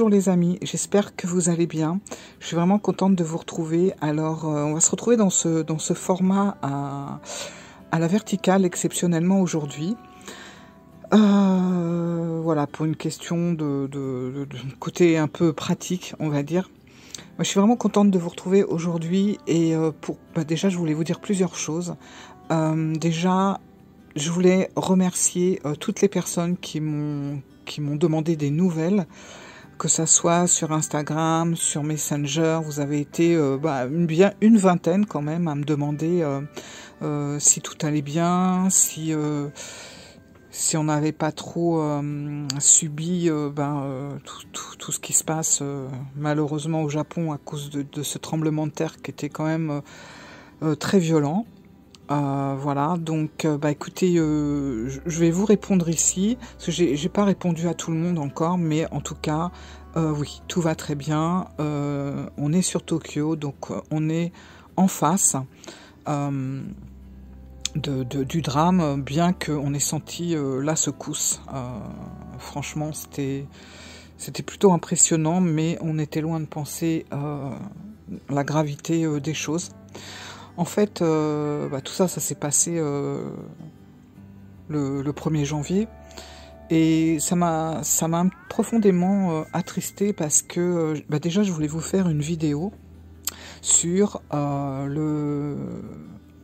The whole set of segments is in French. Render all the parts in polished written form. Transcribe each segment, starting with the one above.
Bonjour les amis, j'espère que vous allez bien. Je suis vraiment contente de vous retrouver. Alors, on va se retrouver dans ce format à la verticale exceptionnellement aujourd'hui. Voilà, pour une question de côté un peu pratique, on va dire. Moi, je suis vraiment contente de vous retrouver aujourd'hui et déjà, je voulais vous dire plusieurs choses. Déjà, je voulais remercier toutes les personnes qui m'ont demandé des nouvelles, que ça soit sur Instagram, sur Messenger. Vous avez été bien une vingtaine quand même à me demander si tout allait bien, si on n'avait pas trop subi tout ce qui se passe malheureusement au Japon à cause de ce tremblement de terre qui était quand même très violent. Voilà, donc écoutez, je vais vous répondre ici, parce que j'ai pas répondu à tout le monde encore, mais en tout cas, oui, tout va très bien. On est sur Tokyo, donc on est en face du drame, bien qu'on ait senti la secousse. Franchement, c'était plutôt impressionnant, mais on était loin de penser la gravité des choses. En fait, tout ça s'est passé le 1er janvier et ça m'a profondément attristé parce que déjà je voulais vous faire une vidéo sur le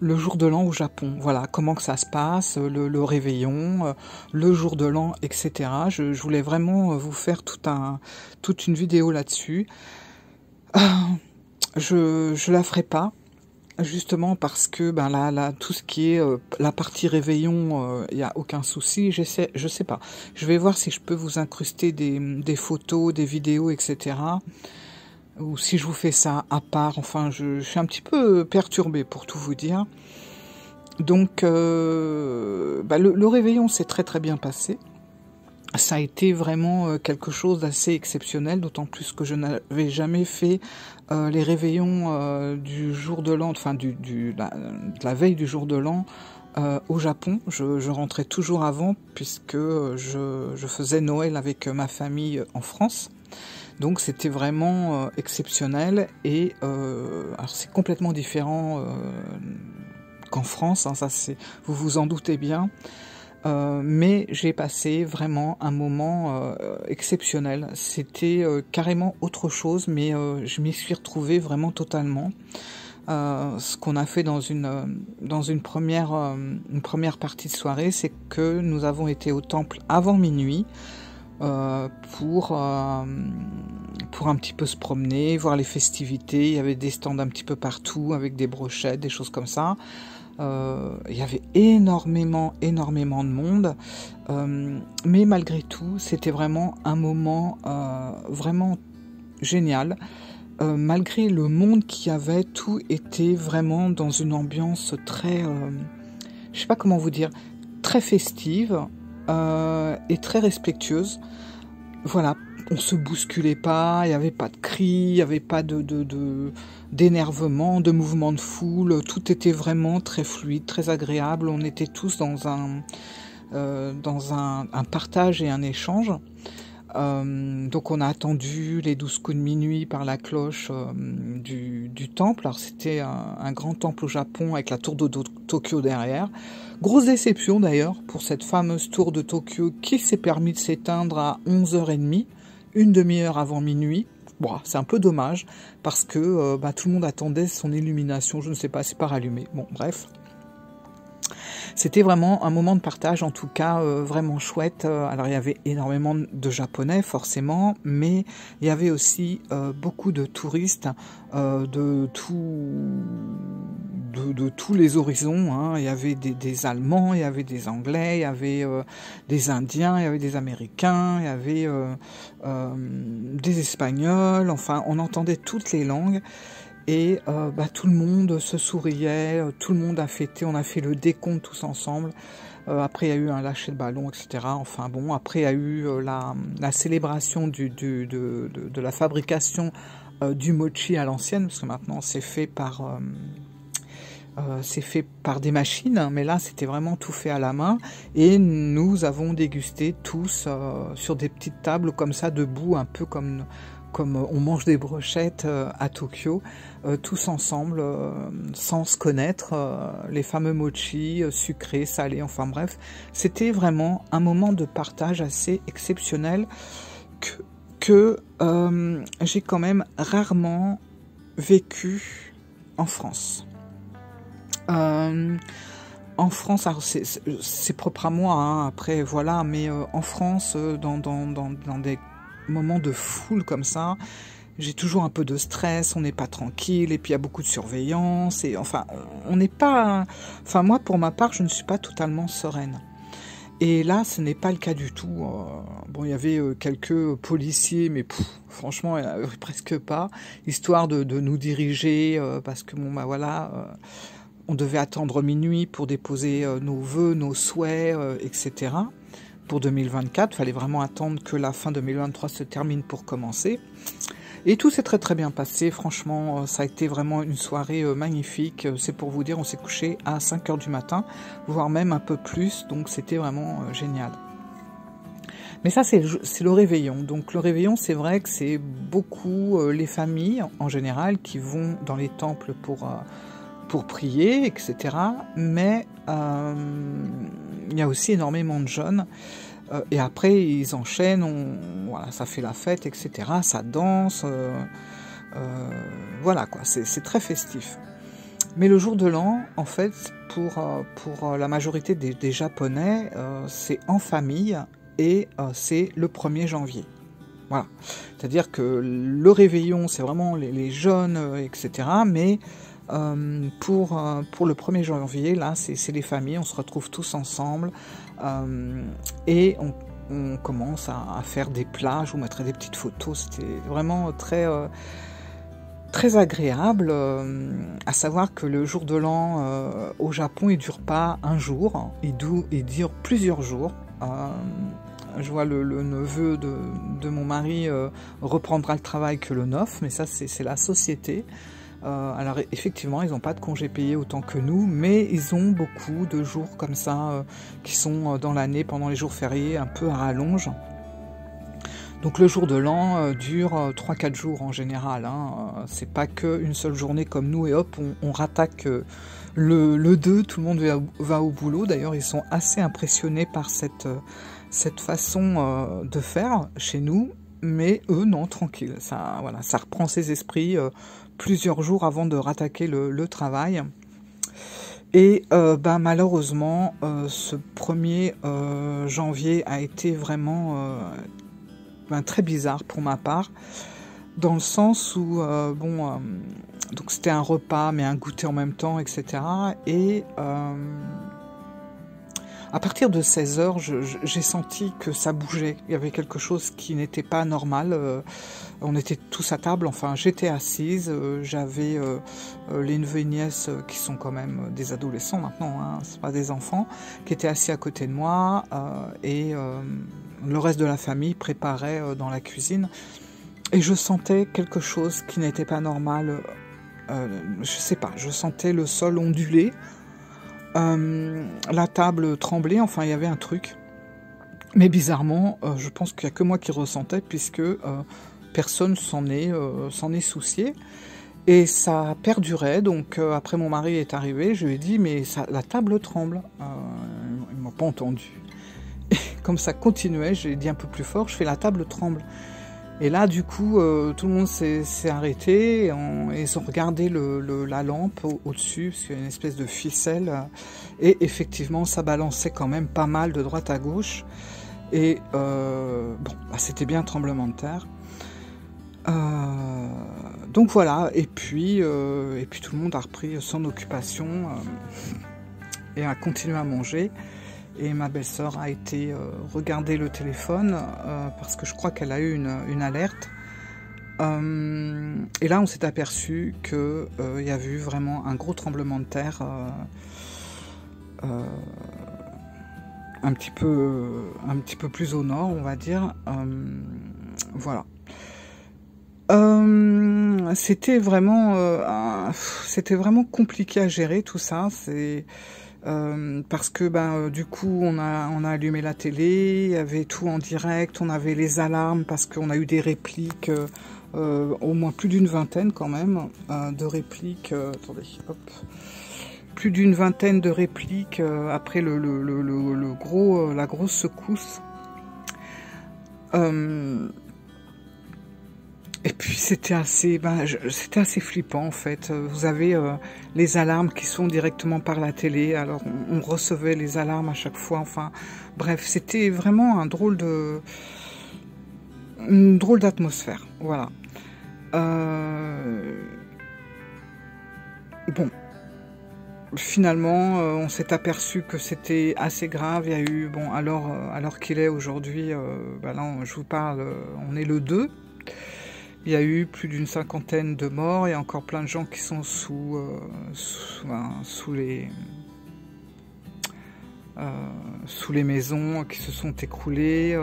jour de l'an au Japon. Voilà, comment que ça se passe, le réveillon, le jour de l'an, etc. Je voulais vraiment vous faire toute une vidéo là-dessus. Je la ferai pas. Justement parce que là tout ce qui est la partie réveillon, il n'y a aucun souci, je sais pas. Je vais voir si je peux vous incruster des photos, des vidéos, etc. Ou si je vous fais ça à part. Enfin, je suis un petit peu perturbée pour tout vous dire. Donc, le réveillon s'est très très bien passé. Ça a été vraiment quelque chose d'assez exceptionnel, d'autant plus que je n'avais jamais fait les réveillons du jour de l'an, enfin de la veille du jour de l'an au Japon. Je rentrais toujours avant puisque je faisais Noël avec ma famille en France. Donc c'était vraiment exceptionnel et alors c'est complètement différent qu'en France, hein, vous vous en doutez bien. Mais j'ai passé vraiment un moment exceptionnel. C'était carrément autre chose, mais je m'y suis retrouvée vraiment totalement. Ce qu'on a fait dans une première partie de soirée, c'est que nous avons été au temple avant minuit pour un petit peu se promener, voir les festivités. Il y avait des stands un petit peu partout avec des brochettes, des choses comme ça. Il y avait énormément de monde, mais malgré tout, c'était vraiment un moment vraiment génial. Malgré le monde qu'il y avait, tout était vraiment dans une ambiance très, je sais pas comment vous dire, très festive et très respectueuse. Voilà, on se bousculait pas, il n'y avait pas de cris, il n'y avait pas d'énervement, de mouvement de foule, tout était vraiment très fluide, très agréable. On était tous dans un partage et un échange. Donc on a attendu les 12 coups de minuit par la cloche du temple. Alors c'était un grand temple au Japon avec la tour de Tokyo derrière. Grosse déception d'ailleurs pour cette fameuse tour de Tokyo qui s'est permis de s'éteindre à 11h30, une demi-heure avant minuit. Bon, c'est un peu dommage parce que tout le monde attendait son illumination. Je ne sais pas, c'est pas rallumé. Bon, bref. C'était vraiment un moment de partage, en tout cas vraiment chouette. Alors il y avait énormément de Japonais forcément, mais il y avait aussi beaucoup de touristes de tous les horizons. Hein. Il y avait des Allemands, il y avait des Anglais, il y avait des Indiens, il y avait des Américains, il y avait des Espagnols. Enfin, on entendait toutes les langues. Et tout le monde se souriait, tout le monde a fêté, on a fait le décompte tous ensemble. Après, il y a eu un lâcher de ballon, etc. Enfin bon, après, il y a eu la célébration de la fabrication du mochi à l'ancienne, parce que maintenant, c'est fait par c'est fait par des machines, mais là c'était vraiment tout fait à la main. Et nous avons dégusté tous sur des petites tables comme ça, debout, un peu comme on mange des brochettes à Tokyo, tous ensemble, sans se connaître, les fameux mochi, sucrés, salés, enfin bref. C'était vraiment un moment de partage assez exceptionnel que j'ai quand même rarement vécu en France. En France, alors c'est propre à moi, hein, après voilà, mais en France, dans des moments de foule comme ça, j'ai toujours un peu de stress, on n'est pas tranquille, et puis il y a beaucoup de surveillance, et enfin, on n'est pas... Enfin, moi, pour ma part, je ne suis pas totalement sereine. Et là, ce n'est pas le cas du tout. Bon, il y avait quelques policiers, mais franchement, il n'y en avait presque pas, histoire de nous diriger, parce que, bon, bah voilà... on devait attendre minuit pour déposer nos vœux, nos souhaits, etc. Pour 2024, il fallait vraiment attendre que la fin 2023 se termine pour commencer. Et tout s'est très très bien passé, franchement, ça a été vraiment une soirée magnifique. C'est pour vous dire, on s'est couché à 5 h du matin, voire même un peu plus, donc c'était vraiment génial. Mais ça, c'est le réveillon. Donc le réveillon, c'est vrai que c'est beaucoup les familles, en général, qui vont dans les temples pour prier, etc. Mais il y a aussi énormément de jeunes. Et après, ils enchaînent, voilà, ça fait la fête, etc. Ça danse. Voilà, quoi. C'est très festif. Mais le jour de l'an, en fait, pour la majorité des Japonais, c'est en famille et c'est le 1er janvier. Voilà. C'est-à-dire que le réveillon, c'est vraiment les jeunes, etc. Mais pour le 1er janvier, là, c'est les familles, on se retrouve tous ensemble et on commence à faire des plats. Je vous mettrai des petites photos, c'était vraiment très, très agréable. À savoir que le jour de l'an au Japon, il ne dure pas un jour, il dure plusieurs jours. Je vois le neveu de mon mari reprendra le travail que le 9, mais ça c'est la société. Alors effectivement, ils n'ont pas de congés payés autant que nous, mais ils ont beaucoup de jours comme ça qui sont dans l'année, pendant les jours fériés, un peu à rallonge. Donc le jour de l'an dure 3-4 jours en général, hein. C'est pas qu'une seule journée comme nous et hop, on rattaque le 2, tout le monde va au boulot. D'ailleurs, ils sont assez impressionnés par cette façon de faire chez nous, mais eux, non, tranquille. Ça, voilà, ça reprend ses esprits plusieurs jours avant de rattaquer le travail. Et malheureusement, ce 1er janvier a été vraiment très bizarre pour ma part, dans le sens où, donc c'était un repas, mais un goûter en même temps, etc. Et à partir de 16 h, j'ai senti que ça bougeait. Il y avait quelque chose qui n'était pas normal. On était tous à table, enfin j'étais assise, j'avais les neveux et nièces qui sont quand même des adolescents maintenant, hein, c'est pas des enfants, qui étaient assis à côté de moi et le reste de la famille préparait dans la cuisine. Et je sentais quelque chose qui n'était pas normal. Je sais pas, je sentais le sol onduler. La table tremblait, enfin il y avait un truc. Mais bizarrement, je pense qu'il n'y a que moi qui ressentais, puisque personne s'en est soucié. Et ça perdurait, donc après mon mari est arrivé, je lui ai dit, mais la table tremble. Il ne m'a pas entendu. Et comme ça continuait, j'ai dit un peu plus fort, je fais la table tremble. Et là, du coup, tout le monde s'est arrêté, et ils ont regardé la lampe au-dessus, parce qu'il y a une espèce de ficelle, et effectivement, ça balançait quand même pas mal de droite à gauche, et c'était bien un tremblement de terre. Donc voilà, et puis tout le monde a repris son occupation, et a continué à manger. Et ma belle-sœur a été regarder le téléphone parce que je crois qu'elle a eu une alerte. Et là, on s'est aperçu qu'il y avait eu vraiment un gros tremblement de terre un petit peu plus au nord, on va dire. Voilà. c'était vraiment compliqué à gérer tout ça. C'est parce que du coup on a allumé la télé, il y avait tout en direct, on avait les alarmes parce qu'on a eu des répliques, au moins plus d'une vingtaine quand même de répliques. Attendez, hop, plus d'une vingtaine de répliques après la grosse secousse. Et puis c'était assez flippant en fait. Vous avez les alarmes qui sont directement par la télé, alors on recevait les alarmes à chaque fois, enfin bref, c'était vraiment une drôle d'atmosphère, voilà. Bon, finalement on s'est aperçu que c'était assez grave, il y a eu, bon alors qu'il est aujourd'hui, là je vous parle, on est le 2. Il y a eu plus d'une cinquantaine de morts, il y a encore plein de gens qui sont sous les maisons, qui se sont écroulées.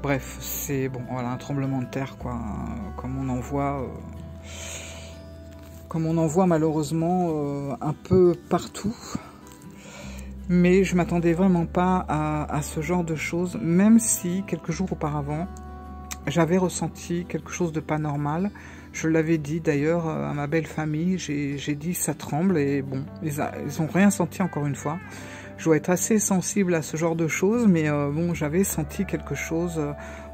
Bref, c'est bon, voilà, un tremblement de terre, quoi, comme on en voit malheureusement un peu partout. Mais je m'attendais vraiment pas à ce genre de choses, même si quelques jours auparavant, j'avais ressenti quelque chose de pas normal. Je l'avais dit d'ailleurs à ma belle famille, j'ai dit ça tremble, et bon, ils ont rien senti encore une fois. Je dois être assez sensible à ce genre de choses, mais bon, j'avais senti quelque chose.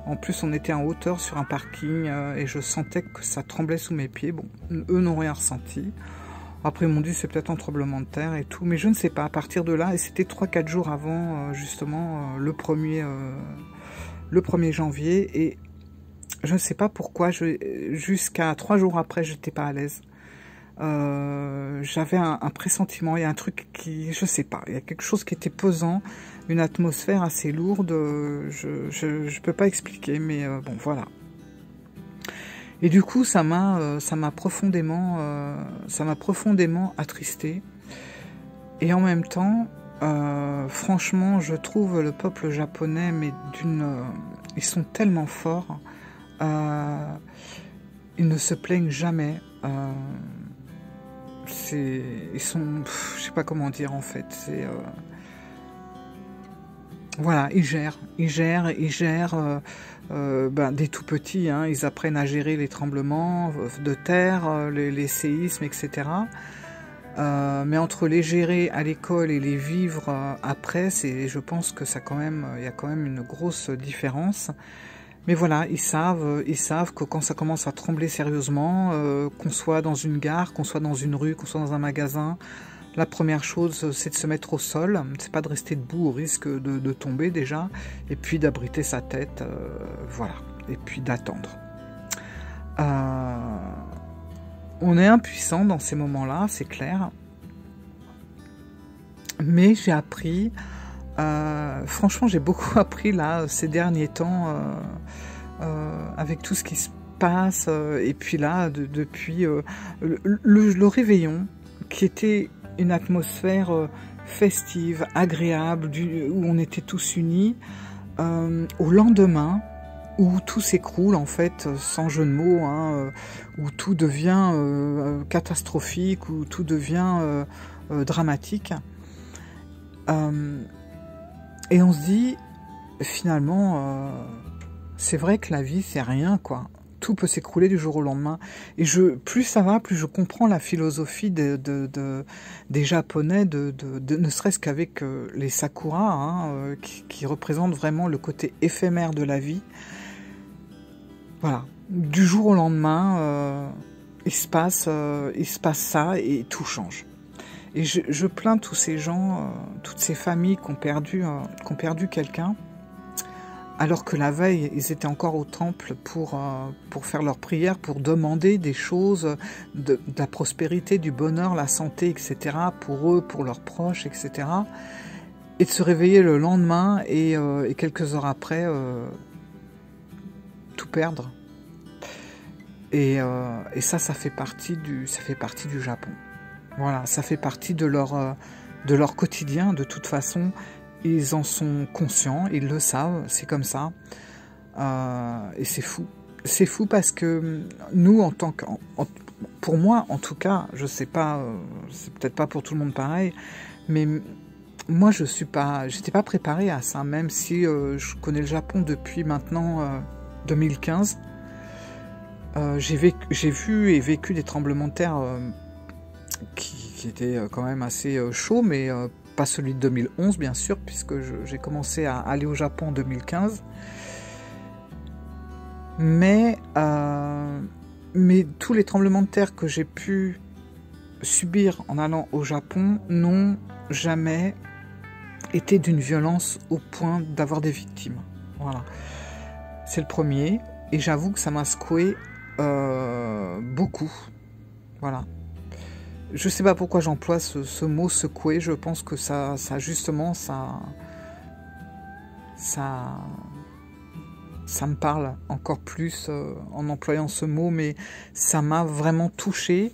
En plus, on était en hauteur sur un parking et je sentais que ça tremblait sous mes pieds. Bon, eux n'ont rien ressenti. Après, ils m'ont dit c'est peut-être un tremblement de terre et tout, mais je ne sais pas. À partir de là, et c'était 3-4 jours avant, justement, le 1er janvier, et je ne sais pas pourquoi, jusqu'à 3 jours après, j'étais pas à l'aise. J'avais un pressentiment, il y a un truc qui, je sais pas, il y a quelque chose qui était pesant, une atmosphère assez lourde, je peux pas expliquer, mais bon, voilà. Et du coup, ça m'a profondément attristée. Et en même temps, franchement, je trouve le peuple japonais, mais ils sont tellement forts. Ils ne se plaignent jamais. Ils sont, je sais pas comment dire en fait. Voilà, ils gèrent des tout petits. Hein, ils apprennent à gérer les tremblements de terre, les séismes, etc. Mais entre les gérer à l'école et les vivre après, je pense que il y a quand même une grosse différence. Mais voilà, ils savent que quand ça commence à trembler sérieusement, qu'on soit dans une gare, qu'on soit dans une rue, qu'on soit dans un magasin, la première chose, c'est de se mettre au sol. C'est pas de rester debout au risque de tomber déjà, et puis d'abriter sa tête, voilà, et puis d'attendre. On est impuissant dans ces moments-là, c'est clair. Mais j'ai appris, franchement, j'ai beaucoup appris là ces derniers temps, avec tout ce qui se passe. Et puis là, depuis le réveillon, qui était une atmosphère festive, agréable, où on était tous unis, au lendemain, où tout s'écroule en fait, sans jeu de mots, hein, où tout devient catastrophique, où tout devient dramatique. Et on se dit, finalement, c'est vrai que la vie, c'est rien, quoi. Tout peut s'écrouler du jour au lendemain. Et plus ça va, plus je comprends la philosophie des Japonais, ne serait-ce qu'avec les sakura, hein, qui représentent vraiment le côté éphémère de la vie. Voilà. Du jour au lendemain, il se passe ça et tout change. Et je plains tous ces gens, toutes ces familles qui ont perdu quelqu'un, alors que la veille, ils étaient encore au temple pour faire leur prière, pour demander des choses, de la prospérité, du bonheur, la santé, etc., pour eux, pour leurs proches, etc. Et de se réveiller le lendemain et quelques heures après, tout perdre. Et ça fait partie du Japon. Voilà, ça fait partie de leur quotidien. De toute façon, ils en sont conscients, ils le savent, c'est comme ça. Et c'est fou. c'est fou parce que nous, en tant que... pour moi, en tout cas, je sais pas, c'est peut-être pas pour tout le monde pareil, mais moi, j'étais pas préparée à ça, même si je connais le Japon depuis maintenant 2015. J'ai vu et vécu des tremblements de terre qui étaient quand même assez chauds, mais pas celui de 2011, bien sûr, puisque j'ai commencé à aller au Japon en 2015. Mais tous les tremblements de terre que j'ai pu subir en allant au Japon n'ont jamais été d'une violence au point d'avoir des victimes. Voilà. C'est le premier. Et j'avoue que ça m'a secoué beaucoup. Voilà. Je sais pas pourquoi j'emploie ce mot secouer. Je pense que ça justement, ça me parle encore plus en employant ce mot, mais ça m'a vraiment touchée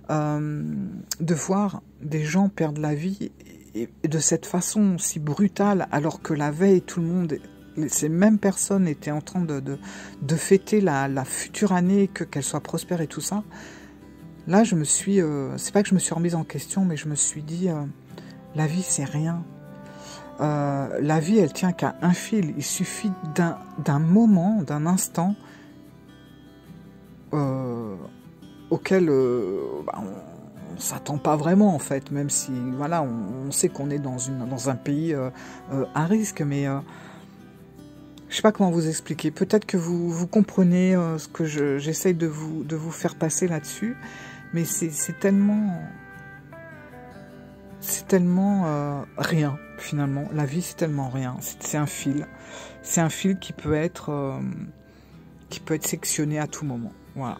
de voir des gens perdre la vie et de cette façon si brutale, alors que la veille, tout le monde, ces mêmes personnes étaient en train de fêter la future année, qu'elle soit prospère et tout ça. Là, je me suis... c'est pas que je me suis remise en question, mais je me suis dit, la vie, c'est rien. La vie, elle tient qu'à un fil. Il suffit d'un moment, d'un instant auquel on s'attend pas vraiment, en fait, même si, voilà, on sait qu'on est dans un pays à risque, mais je sais pas comment vous expliquer. Peut-être que vous comprenez ce que j'essaye de vous faire passer là-dessus, mais c'est tellement... C'est tellement rien, finalement. La vie, c'est tellement rien. C'est un fil. C'est un fil qui peut être sectionné à tout moment. Voilà.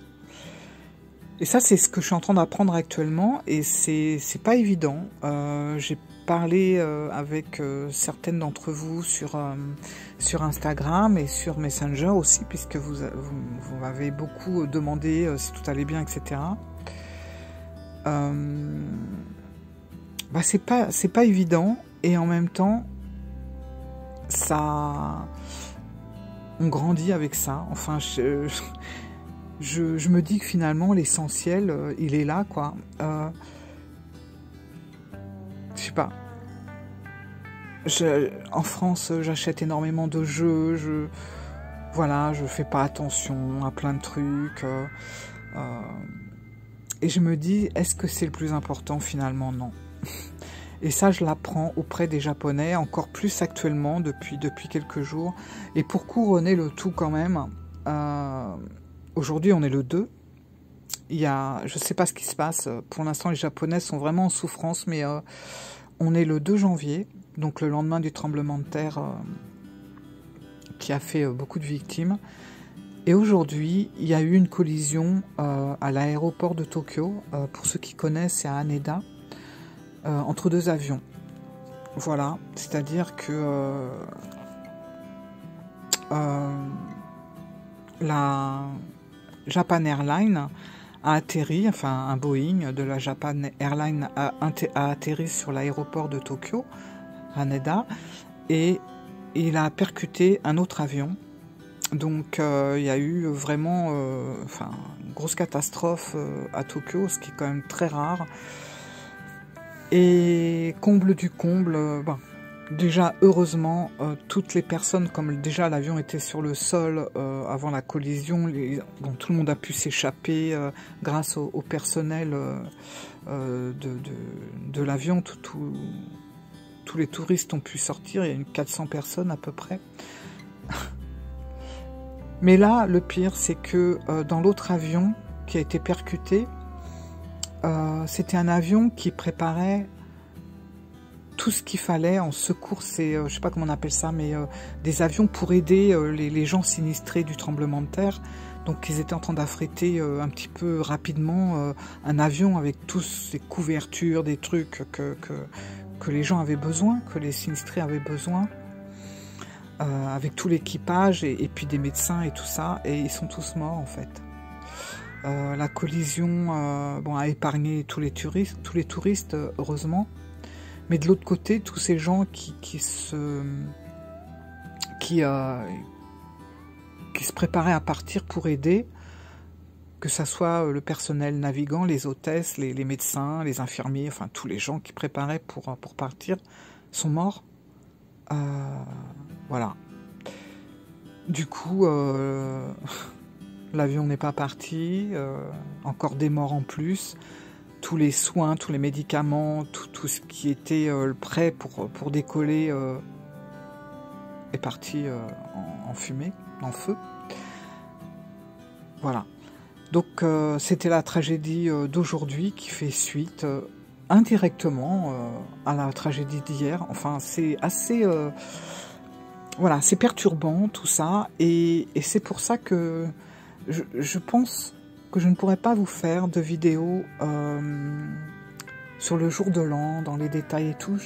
Et ça, c'est ce que je suis en train d'apprendre actuellement. Et c'est pas évident. J'ai parlé avec certaines d'entre vous sur Instagram et sur Messenger aussi, puisque vous m'avez beaucoup demandé si tout allait bien, etc. Bah, c'est pas évident, et en même temps, on grandit avec ça. Enfin, je me dis que finalement, l'essentiel, il est là, quoi. Je sais pas. En France, j'achète énormément de jeux, voilà, je fais pas attention à plein de trucs. Et je me dis, est-ce que c'est le plus important? Finalement, non. Et ça, je l'apprends auprès des Japonais, encore plus actuellement, depuis quelques jours. Et pour couronner le tout quand même, aujourd'hui on est le 2. Je ne sais pas ce qui se passe. Pour l'instant, les Japonais sont vraiment en souffrance, mais on est le 2 janvier, donc le lendemain du tremblement de terre qui a fait beaucoup de victimes. Et aujourd'hui, il y a eu une collision à l'aéroport de Tokyo. Pour ceux qui connaissent, c'est à Haneda. Entre deux avions. Voilà, c'est-à-dire que la Japan Airlines a atterri, enfin un Boeing de la Japan Airlines a atterri sur l'aéroport de Tokyo, Haneda, et il a percuté un autre avion. Donc il y a eu vraiment une grosse catastrophe à Tokyo, ce qui est quand même très rare. Et comble du comble, déjà heureusement, toutes les personnes, comme déjà l'avion était sur le sol avant la collision, tout le monde a pu s'échapper grâce au personnel de l'avion. Tous les touristes ont pu sortir, il y a eu 400 personnes à peu près. Mais là, le pire, c'est que dans l'autre avion qui a été percuté, c'était un avion qui préparait tout ce qu'il fallait en secours, je sais pas comment on appelle ça, mais des avions pour aider les gens sinistrés du tremblement de terre. Donc ils étaient en train d'affréter un petit peu rapidement un avion avec toutes ces couvertures, des trucs que les gens avaient besoin, que les sinistrés avaient besoin, avec tout l'équipage et puis des médecins et tout ça, et ils sont tous morts en fait. La collision a épargné tous les touristes, heureusement. Mais de l'autre côté, tous ces gens qui qui se préparaient à partir pour aider, que ça soit le personnel navigant, les hôtesses, les médecins, les infirmiers, enfin tous les gens qui préparaient pour partir, sont morts. Voilà. Du coup, l'avion n'est pas parti, encore des morts en plus. Tous les soins, tous les médicaments, tout ce qui était prêt pour décoller est parti en fumée, en feu. Voilà. Donc c'était la tragédie d'aujourd'hui qui fait suite indirectement à la tragédie d'hier. Enfin, c'est assez... voilà, c'est perturbant tout ça. Et c'est pour ça que je pense que je ne pourrais pas vous faire de vidéo sur le jour de l'an, dans les détails et tout.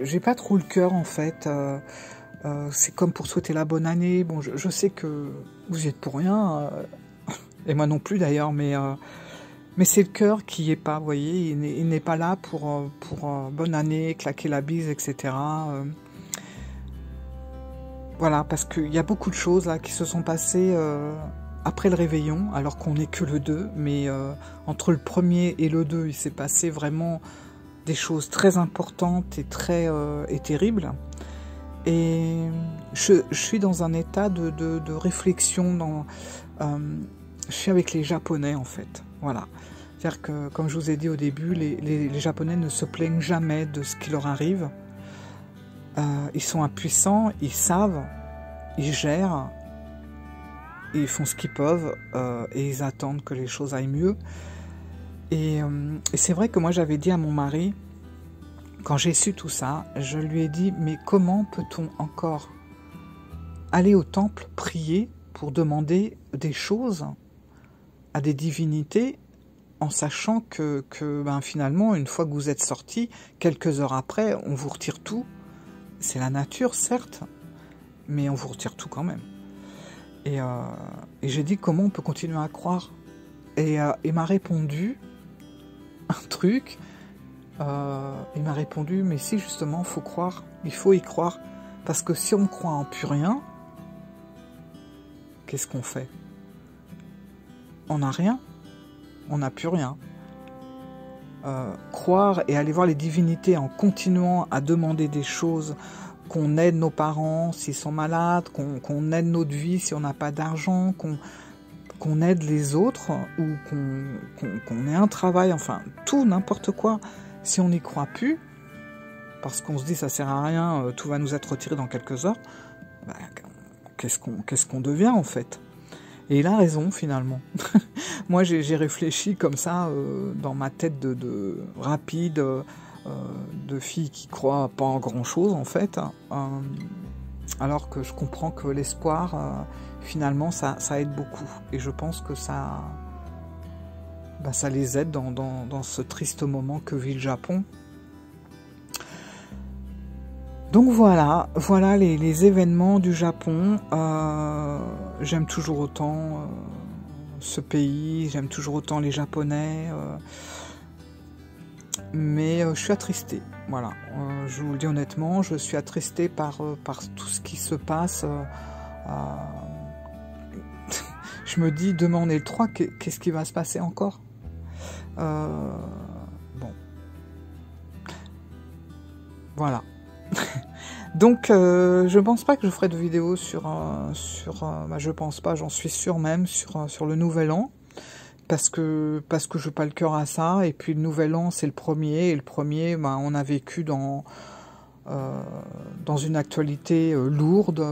J'ai pas trop le cœur en fait. C'est comme pour souhaiter la bonne année. Bon, je sais que vous y êtes pour rien, et moi non plus d'ailleurs, mais c'est le cœur qui n'y est pas, vous voyez. Il n'est pas là pour bonne année, claquer la bise, etc. Voilà, parce qu'il y a beaucoup de choses là qui se sont passées après le réveillon, alors qu'on n'est que le 2, mais entre le 1er et le 2, il s'est passé vraiment des choses très importantes et terribles. Et je suis dans un état de réflexion, je suis avec les Japonais en fait, voilà. C'est-à-dire que, comme je vous ai dit au début, les Japonais ne se plaignent jamais de ce qui leur arrive. Ils sont impuissants, ils savent, ils gèrent, ils font ce qu'ils peuvent et ils attendent que les choses aillent mieux. Et c'est vrai que moi j'avais dit à mon mari, quand j'ai su tout ça, je lui ai dit, mais comment peut-on encore aller au temple, prier pour demander des choses à des divinités en sachant que ben, finalement, une fois que vous êtes sorti, quelques heures après, on vous retire tout. C'est la nature, certes, mais on vous retire tout quand même. Et j'ai dit, comment on peut continuer à croire? Et il m'a répondu un truc. Il m'a répondu, mais si justement, il faut croire, il faut y croire. Parce que si on croit en plus rien, qu'est-ce qu'on fait? On n'a rien, on n'a plus rien. Croire et aller voir les divinités en continuant à demander des choses, qu'on aide nos parents s'ils sont malades, qu'on aide notre vie si on n'a pas d'argent, qu'on aide les autres, ou qu'on ait un travail, enfin tout, n'importe quoi. Si on n'y croit plus, parce qu'on se dit ça sert à rien, tout va nous être retiré dans quelques heures, bah, qu'est-ce qu'on devient en fait? Et il a raison finalement. Moi j'ai réfléchi comme ça dans ma tête de rapide, de fille qui croit pas en grand chose en fait, alors que je comprends que l'espoir finalement ça aide beaucoup. Et je pense que ça les aide dans ce triste moment que vit le Japon. Donc voilà les événements du Japon. J'aime toujours autant ce pays, j'aime toujours autant les Japonais, mais je suis attristée. Voilà, je vous le dis honnêtement, je suis attristée par tout ce qui se passe. Je me dis, demain on est le 3, qu'est-ce qui va se passer encore? Bon. Voilà. Donc, je pense pas que je ferai de vidéo je pense pas, j'en suis sûre même, sur le Nouvel An. Parce que je n'ai pas le cœur à ça. Et puis le Nouvel An, c'est le premier. Et le premier, on a vécu dans une actualité lourde,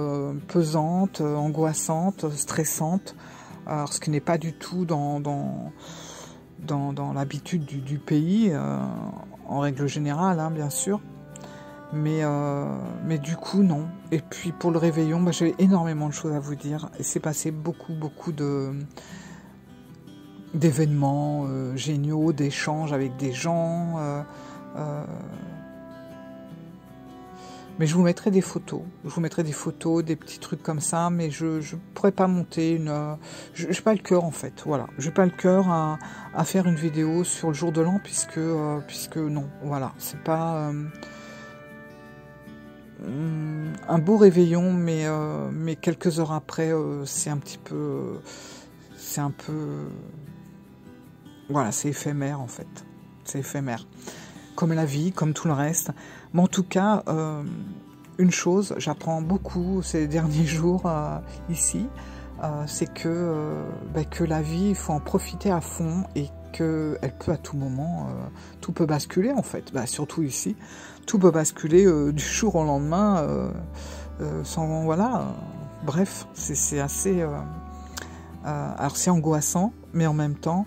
pesante, angoissante, stressante. Alors, ce qui n'est pas du tout dans l'habitude du pays, en règle générale, hein, bien sûr. Mais du coup, non. Et puis, pour le réveillon, j'avais énormément de choses à vous dire. Et c'est passé beaucoup d'événements géniaux, d'échanges avec des gens. Mais je vous mettrai des photos. Je vous mettrai des photos, des petits trucs comme ça. Mais je ne pourrais pas monter une... je n'ai pas le cœur, en fait. Voilà. Je n'ai pas le cœur à faire une vidéo sur le jour de l'an, puisque non. Voilà. C'est pas... un beau réveillon, mais quelques heures après, c'est un peu, voilà, c'est éphémère en fait, c'est éphémère, comme la vie, comme tout le reste. Mais en tout cas, une chose, j'apprends beaucoup ces derniers jours ici, c'est que la vie, il faut en profiter à fond et qu'elle peut à tout moment, tout peut basculer en fait, surtout ici, tout peut basculer du jour au lendemain, sans, voilà, bref, c'est assez, alors c'est angoissant, mais en même temps,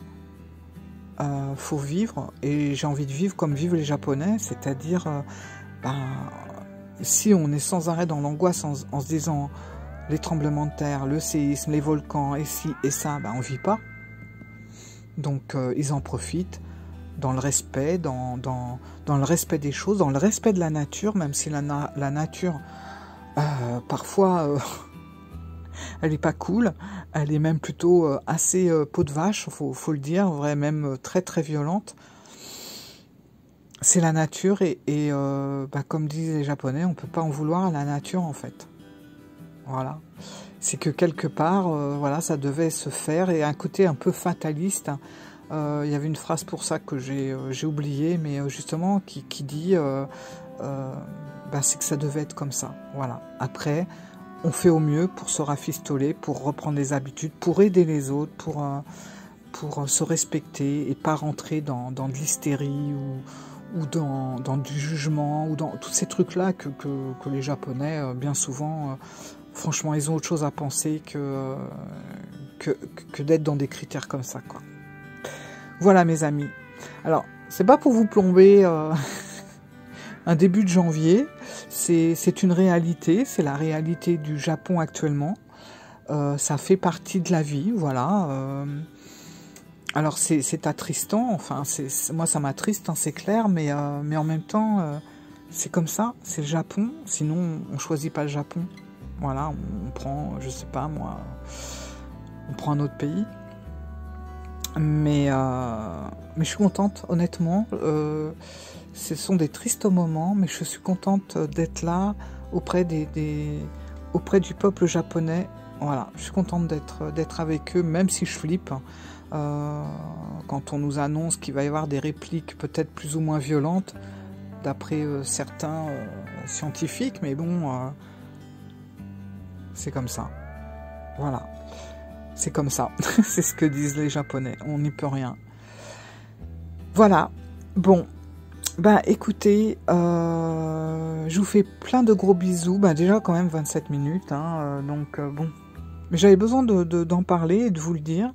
faut vivre, et j'ai envie de vivre comme vivent les Japonais, c'est-à-dire, si on est sans arrêt dans l'angoisse en se disant les tremblements de terre, le séisme, les volcans, et ci et ça, on vit pas. Donc ils en profitent dans le respect, dans le respect des choses, dans le respect de la nature, même si la nature, parfois, elle est pas cool, elle est même plutôt assez peau de vache, faut le dire, vrai, même très très violente. C'est la nature et comme disent les Japonais, on peut pas en vouloir à la nature en fait. Voilà. C'est que quelque part, voilà, ça devait se faire, et un côté un peu fataliste. Il y avait une phrase pour ça que j'ai oubliée, mais justement qui dit c'est que ça devait être comme ça. Voilà. Après, on fait au mieux pour se rafistoler, pour reprendre des habitudes, pour aider les autres, pour se respecter et pas rentrer dans de l'hystérie ou dans du jugement, ou dans tous ces trucs-là que les Japonais, bien souvent, franchement, ils ont autre chose à penser que d'être dans des critères comme ça, quoi. Voilà, mes amis. Alors, c'est pas pour vous plomber un début de janvier, c'est une réalité, c'est la réalité du Japon actuellement. Ça fait partie de la vie, voilà. Alors c'est attristant, enfin moi ça m'attriste, hein, c'est clair, mais en même temps c'est comme ça, c'est le Japon, sinon on choisit pas le Japon. Voilà, on prend, je sais pas moi, on prend un autre pays. Mais je suis contente, honnêtement. Ce sont des tristes moments, mais je suis contente d'être là auprès auprès du peuple japonais. Voilà, je suis contente d'être avec eux, même si je flippe. Quand on nous annonce qu'il va y avoir des répliques peut-être plus ou moins violentes, d'après certains scientifiques, mais bon, c'est comme ça. Voilà, c'est comme ça. C'est ce que disent les Japonais, on n'y peut rien. Voilà, bon, écoutez, je vous fais plein de gros bisous, déjà quand même 27 minutes, hein, donc bon. Mais j'avais besoin d'en parler et de vous le dire,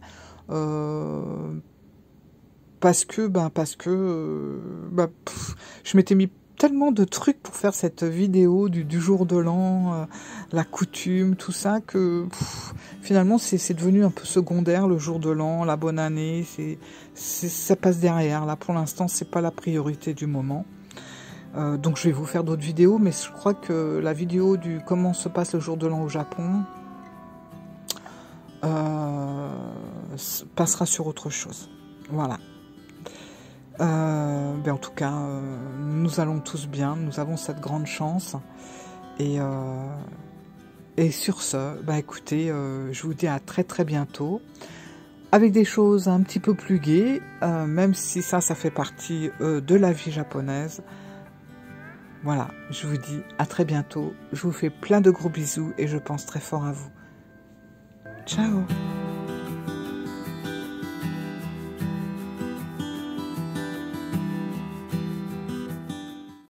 parce que je m'étais mis tellement de trucs pour faire cette vidéo du jour de l'an, la coutume, tout ça, que finalement c'est devenu un peu secondaire, le jour de l'an, la bonne année, ça passe derrière. Là pour l'instant c'est pas la priorité du moment. Donc je vais vous faire d'autres vidéos, mais je crois que la vidéo du comment se passe le jour de l'an au Japon passera sur autre chose. Voilà. En tout cas, nous allons tous bien, nous avons cette grande chance. Et sur ce, écoutez, je vous dis à très très bientôt, avec des choses un petit peu plus gaies, même si ça fait partie de la vie japonaise. Voilà, je vous dis à très bientôt, je vous fais plein de gros bisous et je pense très fort à vous. Ciao!